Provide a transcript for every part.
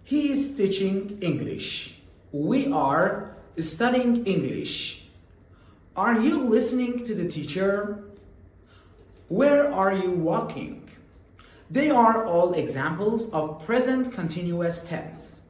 He is teaching English. We are studying English. Are you listening to the teacher? Where are you walking? They are all examples of present continuous tense.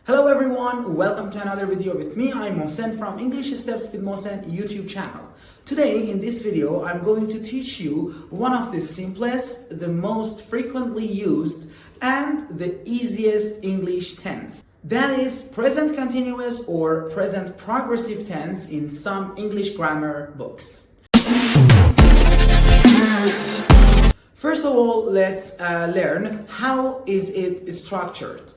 Hello everyone, welcome to another video with me. I'm Mohsen from English Steps with Mohsen YouTube channel. Today in this video, I'm going to teach you one of the simplest, the most frequently used, and the easiest English tense. That is present continuous or present progressive tense in some English grammar books. First of all, let's learn how is it structured.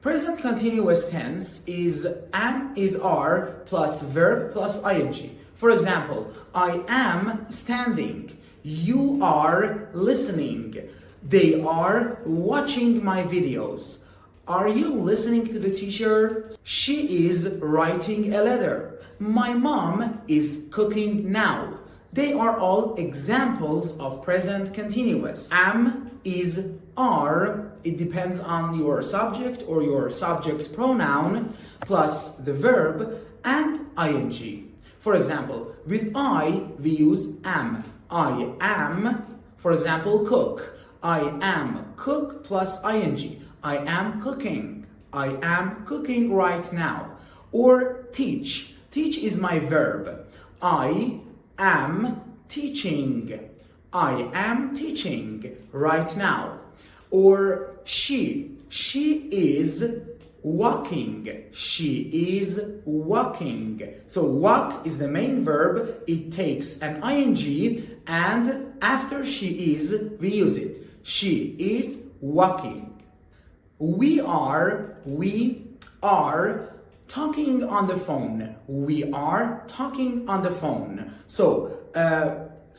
Present continuous tense is am is are plus verb plus ing. For example, I am standing, you are listening, they are watching my videos. Are you listening to the teacher? She is writing a letter. My mom is cooking now. They are all examples of present continuous. Am, is, are, it depends on your subject or your subject pronoun, plus the verb and ing. For example, with I, we use am. I am, for example, cook. I am cook plus ing. I am cooking. I am cooking right now. Or teach. Teach is my verb. I am teaching. I am teaching right now. Or she. She is walking. She is walking. So walk is the main verb. It takes an ing and after she is, we use it. She is walking. We are talking on the phone. We are talking on the phone. So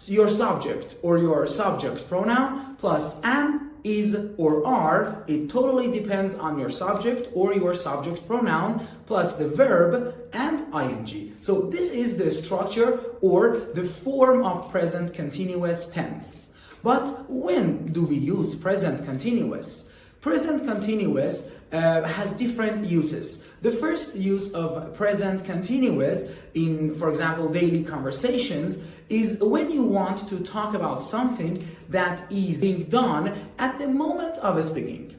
your subject or your subject pronoun plus am, is, or are, it totally depends on your subject or your subject pronoun plus the verb and ing. So this is the structure or the form of present continuous tense. But when do we use present continuous? Present continuous has different uses. The first use of present continuous in, for example, daily conversations is when you want to talk about something that is being done at the moment of speaking.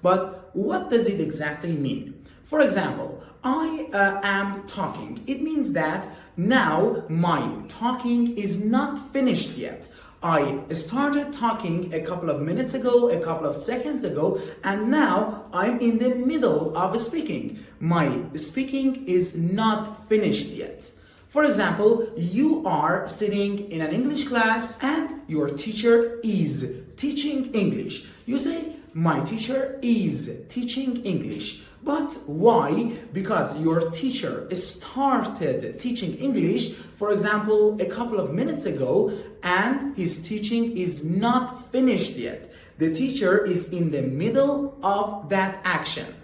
But what does it exactly mean? For example, I am talking. It means that now my talking is not finished yet. I started talking a couple of minutes ago, a couple of seconds ago, and now I'm in the middle of speaking. My speaking is not finished yet. For example, you are sitting in an English class and your teacher is teaching English. You say, my teacher is teaching English. But why? Because your teacher started teaching English, for example, a couple of minutes ago, and his teaching is not finished yet. The teacher is in the middle of that action.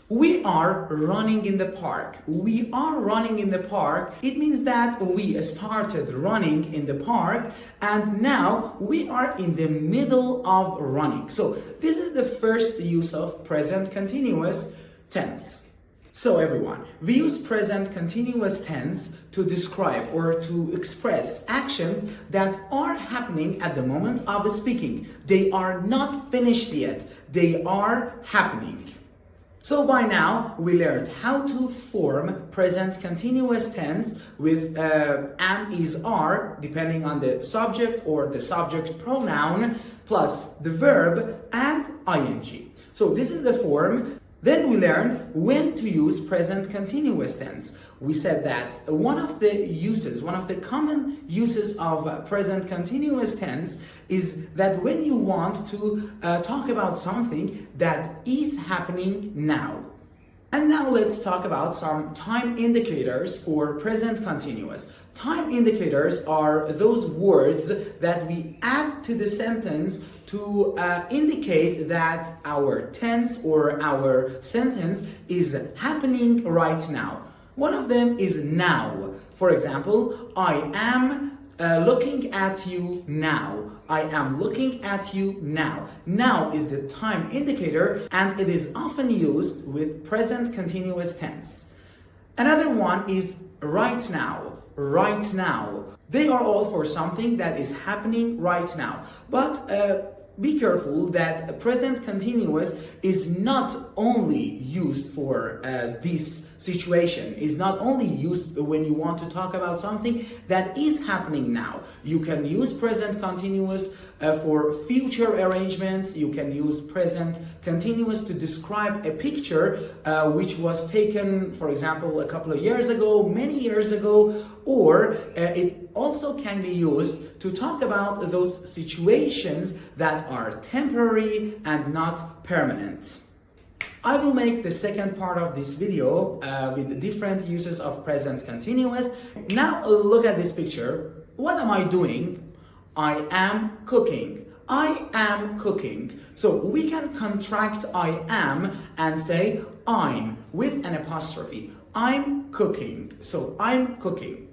We are running in the park. We are running in the park. It means that we started running in the park and now we are in the middle of running. So this is the first use of present continuous tense. So everyone, we use present continuous tense to describe or to express actions that are happening at the moment of speaking. They are not finished yet. They are happening. So by now, we learned how to form present continuous tense with am, is, are, depending on the subject or the subject pronoun, plus the verb and ing. So this is the form. Then we learned when to use present continuous tense. We said that one of the common uses of present continuous tense is that when you want to talk about something that is happening now. And now let's talk about some time indicators for present continuous. Time indicators are those words that we add to the sentence to indicate that our tense or our sentence is happening right now. One of them is now. For example, I am looking at you now. I am looking at you now. Now is the time indicator, and it is often used with present continuous tense. Another one is right now. Right now. They are all for something that is happening right now. But be careful that present continuous is not only used for this situation, is not only used when you want to talk about something that is happening now. You can use present continuous for future arrangements. You can use present continuous to describe a picture which was taken, for example, a couple of years ago, many years ago, or it also can be used to talk about those situations that are temporary and not permanent. I will make the second part of this video with the different uses of present continuous. Now look at this picture. What am I doing? I am cooking. I am cooking. So we can contract I am and say I'm with an apostrophe. I'm cooking. So I'm cooking.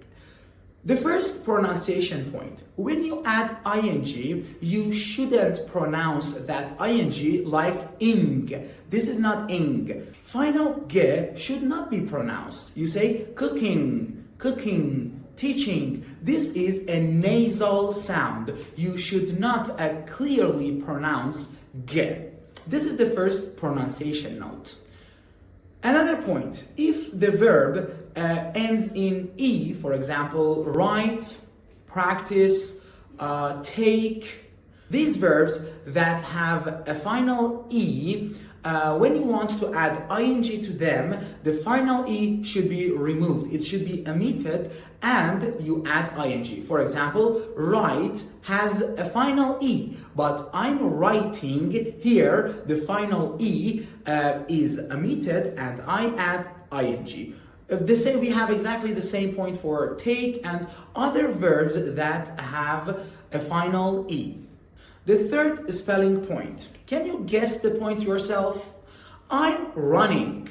The first pronunciation point, when you add ing, you shouldn't pronounce that ing like ing. This is not ing. Final g should not be pronounced. You say cooking, cooking, teaching. This is a nasal sound. You should not clearly pronounce g. This is the first pronunciation note. Another point, if the verb ends in E, for example, write, practice, take, these verbs that have a final E, when you want to add ing to them, the final E should be removed. It should be omitted and you add ing. For example, write has a final E, but I'm writing here, the final E is omitted and I add ing. We have exactly the same point for take and other verbs that have a final E. The third spelling point. Can you guess the point yourself? I'm running.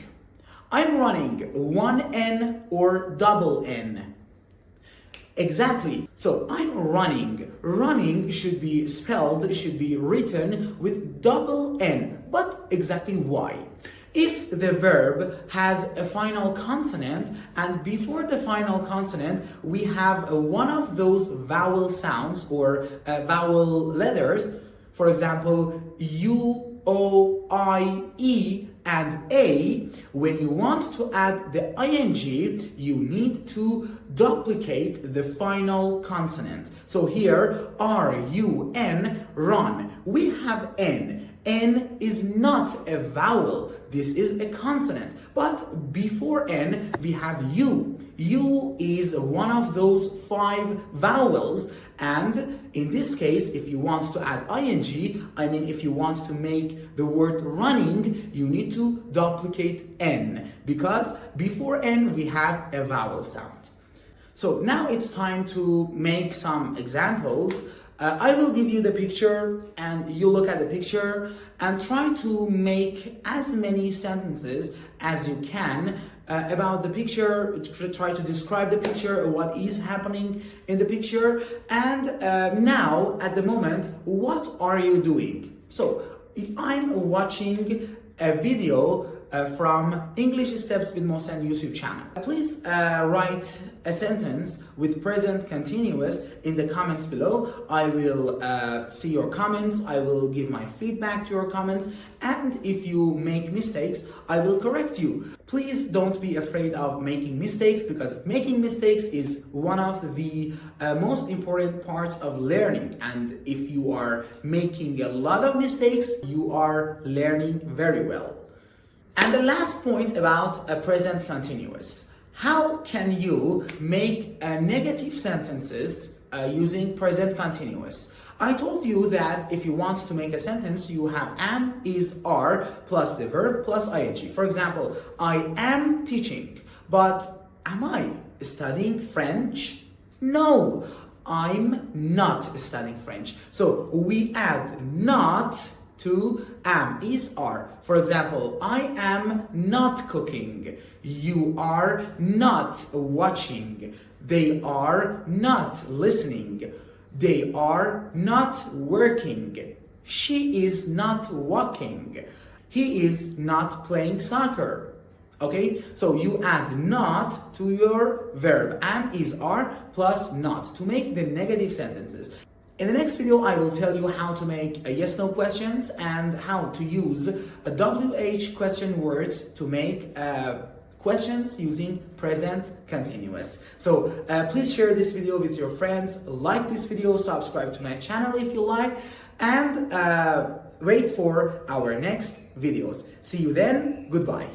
I'm running. One N or double N? Exactly. So I'm running. Running should be spelled, should be written with double N. But exactly why? If the verb has a final consonant and before the final consonant we have one of those vowel sounds or vowel letters, for example, U, O, I, E and A, when you want to add the ing, you need to duplicate the final consonant. So here, R-U-N, run. We have N. N is not a vowel, this is a consonant. But before N, we have U. U is one of those 5 vowels. And in this case, if you want to add ing, if you want to make the word running, you need to duplicate N. Because before N, we have a vowel sound. So now it's time to make some examples. I will give you the picture and you look at the picture and try to make as many sentences as you can about the picture, try to describe the picture, what is happening in the picture, and now at the moment, what are you doing? So I'm watching a video from English Steps with Mohsen YouTube channel. Please write a sentence with present continuous in the comments below. I will see your comments, I will give my feedback to your comments, and if you make mistakes, I will correct you. Please don't be afraid of making mistakes, because making mistakes is one of the most important parts of learning, and if you are making a lot of mistakes, you are learning very well. And the last point about a present continuous. How can you make negative sentences using present continuous? I told you that if you want to make a sentence, you have am, is, are, plus the verb, plus ing. For example, I am teaching, but am I studying French? No, I'm not studying French. So we add not to am, is, are. For example, I am not cooking. You are not watching. They are not listening. They are not working. She is not walking. He is not playing soccer. Okay, so you add not to your verb. Am, is, are plus not to make the negative sentences. In the next video, I will tell you how to make a yes-no questions and how to use a WH question words to make questions using present continuous. So please share this video with your friends, like this video, subscribe to my channel if you like, and wait for our next videos. See you then, goodbye.